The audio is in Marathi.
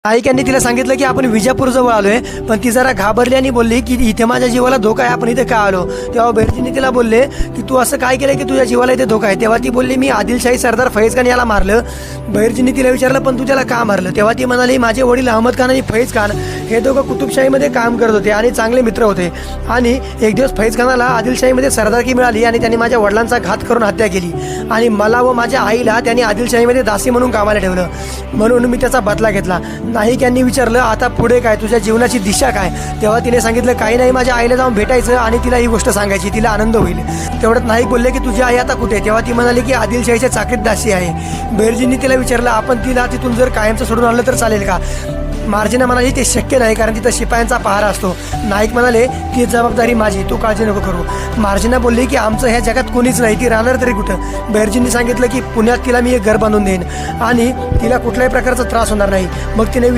नाईकांनी तिला सांगितलं की आपण विजापूर जवळ आलोय, पण ती जरा घाबरली आणि बोलली की इथे माझ्या जीवाला धोका आहे, आपण इथे का आलो. तेव्हा बहिर्जींनी तिला बोलले की तू असं काय केलं की तुझ्या जीवाला इथे धोका आहे. तेव्हा ती बोलली मी आदिलशाही सरदार फैज खान याला मारलं. बहिर्जींनी तिला विचारलं पण तू त्याला का मारलं. तेव्हा ती म्हणाली माझे वडील अहमद खान आणि फैज खान हे दोघं कुतुबशाहीमध्ये काम करत होते आणि चांगले मित्र होते, आणि एक दिवस फैज खानाला आदिलशाहीमध्ये सरदारकी मिळाली आणि त्यांनी माझ्या वडिलांचा घात करून हत्या केली आणि मला व माझ्या आईला त्यांनी आदिलशाहीमध्ये दासी म्हणून कामाला ठेवलं, म्हणून मी त्याचा बदला घेतला. नाईक यांनी विचारलं आता पुढे काय, तुझ्या जीवनाची दिशा काय. तेव्हा तिने सांगितलं काही नाही, माझ्या आईला जाऊन भेटायचं आणि तिला ही गोष्ट सांगायची, तिला आनंद होईल. तेवढ्यात नाईक बोलले की तुझी आई आता कुठे. तेव्हा ती म्हणाली की आदिलशाहीच्या चाकरीत दासी आहे. बहिर्जींनी तिला विचारलं आपण तिला तिथून जर कायमचं सोडून आणलं तर चालेल का. मार्जिना म्हणाली ते शक्य नाही, कारण तिथं शिपायांचा पहारा असतो. नाईक म्हणाले ती जबाबदारी माझी, तू काळजी नको करू. मार्जिना बोलली की आमचं ह्या जगात कोणीच नाही, ती राहणार तरी कुठं. बहिर्जींनी सांगितलं की पुण्यात तिला मी एक घर बांधून देईन आणि तिला कुठल्याही प्रकारचा त्रास होणार नाही. मग तिने